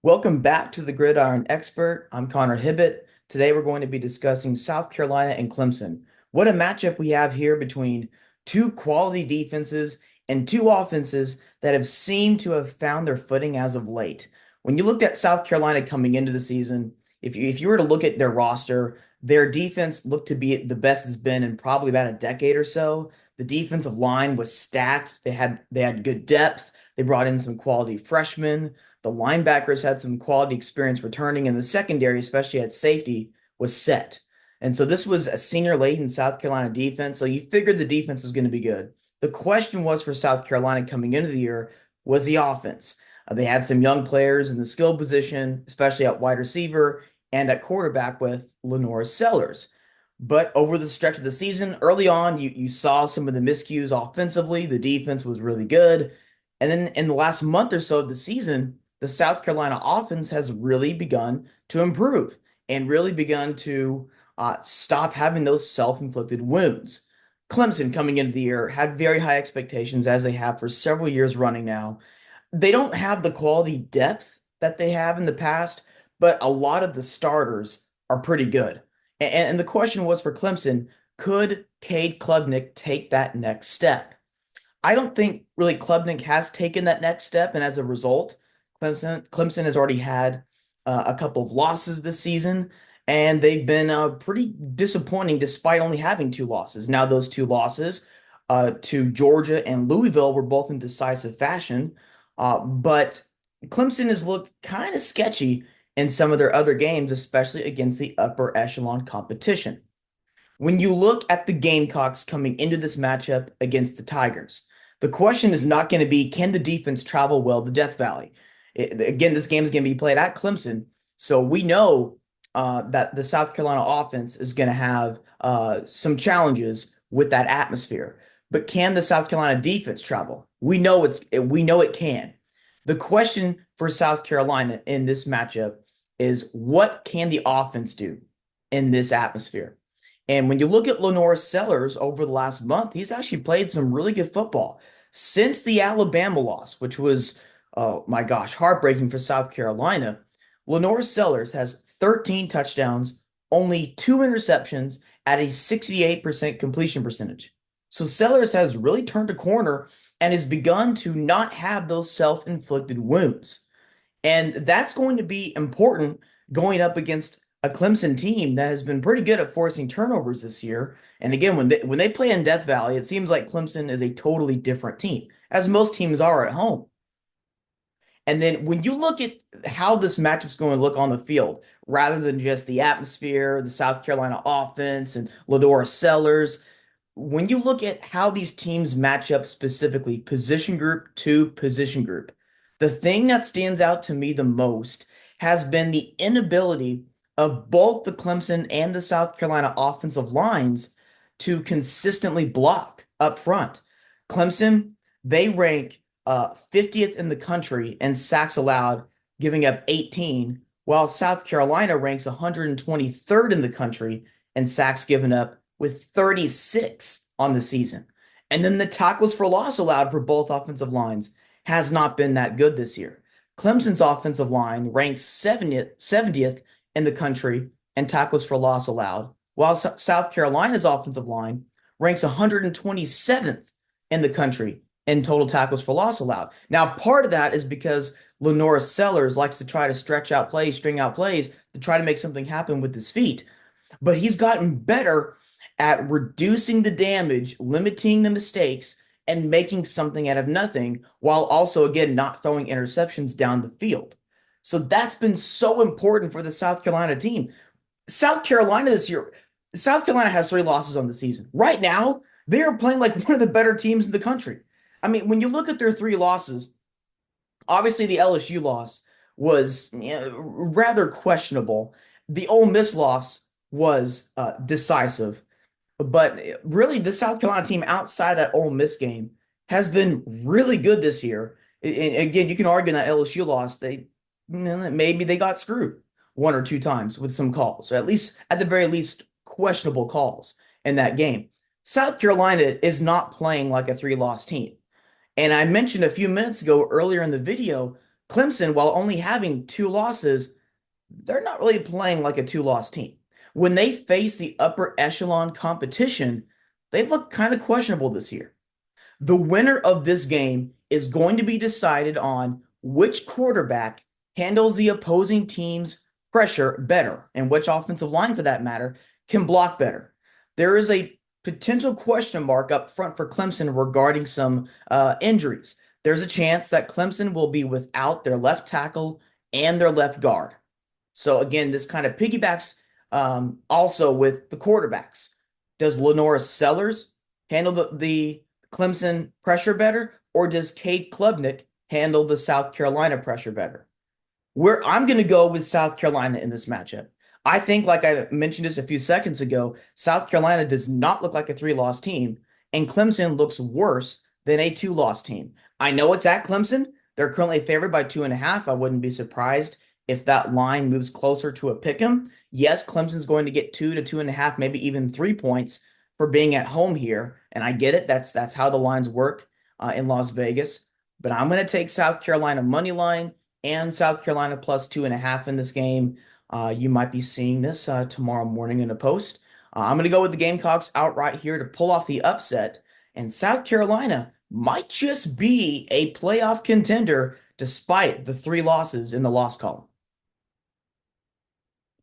Welcome back to the Gridiron Expert. I'm Connor Hibbett. Today we're going to be discussing South Carolina and Clemson. What a matchup we have here between two quality defenses and two offenses that have seemed to have found their footing as of late. When you looked at South Carolina coming into the season, if you were to look at their roster, their defense looked to be the best it's been in probably about a decade or so. The defensive line was stacked. They had good depth. They brought in some quality freshmen. The linebackers had some quality experience returning, and the secondary, especially at safety, was set. And so this was a senior laden South Carolina defense. So you figured the defense was going to be good. The question was for South Carolina coming into the year was the offense. They had some young players in the skill position, especially at wide receiver and at quarterback with Lenore Sellers. But over the stretch of the season, early on, you saw some of the miscues offensively. The defense was really good. And then in the last month or so of the season, the South Carolina offense has really begun to improve and really begun to stop having those self-inflicted wounds. Clemson coming into the year had very high expectations as they have for several years running now. They don't have the quality depth that they have in the past, but a lot of the starters are pretty good. And the question was for Clemson, could Cade Klubnik take that next step? I don't think really Klubnik has taken that next step, and as a result, Clemson has already had a couple of losses this season, and they've been pretty disappointing despite only having two losses. Now, those two losses to Georgia and Louisville were both in decisive fashion, but Clemson has looked kind of sketchy in some of their other games, especially against the upper echelon competition. When you look at the Gamecocks coming into this matchup against the Tigers, the question is not going to be, can the defense travel well to Death Valley? Again, this game is going to be played at Clemson, so we know that the South Carolina offense is going to have some challenges with that atmosphere. But can the South Carolina defense travel? We know it can. The question for South Carolina in this matchup is what can the offense do in this atmosphere? And when you look at Lenore Sellers over the last month, he's actually played some really good football. Since the Alabama loss, which was, oh my gosh, heartbreaking for South Carolina, Lenore Sellers has 13 touchdowns, only two interceptions at a 68% completion percentage. So Sellers has really turned a corner and has begun to not have those self-inflicted wounds. And that's going to be important going up against a Clemson team that has been pretty good at forcing turnovers this year. And again, when they play in Death Valley, it seems like Clemson is a totally different team, as most teams are at home. And then when you look at how this matchup's going to look on the field, rather than just the atmosphere, the South Carolina offense, and Ladora Sellers, when you look at how these teams match up specifically, position group to position group, the thing that stands out to me the most has been the inability of both the Clemson and the South Carolina offensive lines to consistently block up front. Clemson, they rank 50th in the country in sacks allowed, giving up 18, while South Carolina ranks 123rd in the country in sacks given up with 36 on the season. And then the tackles for loss allowed for both offensive lines has not been that good this year. Clemson's offensive line ranks 70th in the country in tackles for loss allowed, while South Carolina's offensive line ranks 127th in the country in total tackles for loss allowed. Now, part of that is because Lenora Sellers likes to try to stretch out plays, string out plays to try to make something happen with his feet. But he's gotten better at reducing the damage, limiting the mistakes, and making something out of nothing, while also, again, not throwing interceptions down the field. So that's been so important for the South Carolina team. South Carolina this year, South Carolina has three losses on the season. Right now, they are playing like one of the better teams in the country. I mean, when you look at their three losses, obviously the LSU loss was rather questionable. The Ole Miss loss was decisive. But really, the South Carolina team outside of that Ole Miss game has been really good this year. And again, you can argue in that LSU loss, maybe they got screwed one or two times with some calls, or at the very least, questionable calls in that game. South Carolina is not playing like a three-loss team. And I mentioned a few minutes ago earlier in the video, Clemson, while only having two losses, they're not really playing like a two-loss team. When they face the upper echelon competition, they've looked kind of questionable this year. The winner of this game is going to be decided on which quarterback handles the opposing team's pressure better and which offensive line, for that matter, can block better. There is a potential question mark up front for Clemson regarding some injuries. There's a chance that Clemson will be without their left tackle and their left guard. So again, this kind of piggybacks also with the quarterbacks. Does Lenora Sellers handle the Clemson pressure better, or does Cade Klubnik handle the South Carolina pressure better? Where I'm going to go with South Carolina in this matchup. I think, like I mentioned just a few seconds ago, South Carolina does not look like a three-loss team, and Clemson looks worse than a two-loss team. I know it's at Clemson. They're currently favored by 2.5. I wouldn't be surprised if that line moves closer to a pick 'em. Yes, Clemson's going to get 2 to 2.5, maybe even 3 points for being at home here, and I get it. That's how the lines work in Las Vegas. But I'm going to take South Carolina money line and South Carolina plus 2.5 in this game. You might be seeing this tomorrow morning in a post. I'm going to go with the Gamecocks outright here to pull off the upset, and South Carolina might just be a playoff contender despite the three losses in the loss column.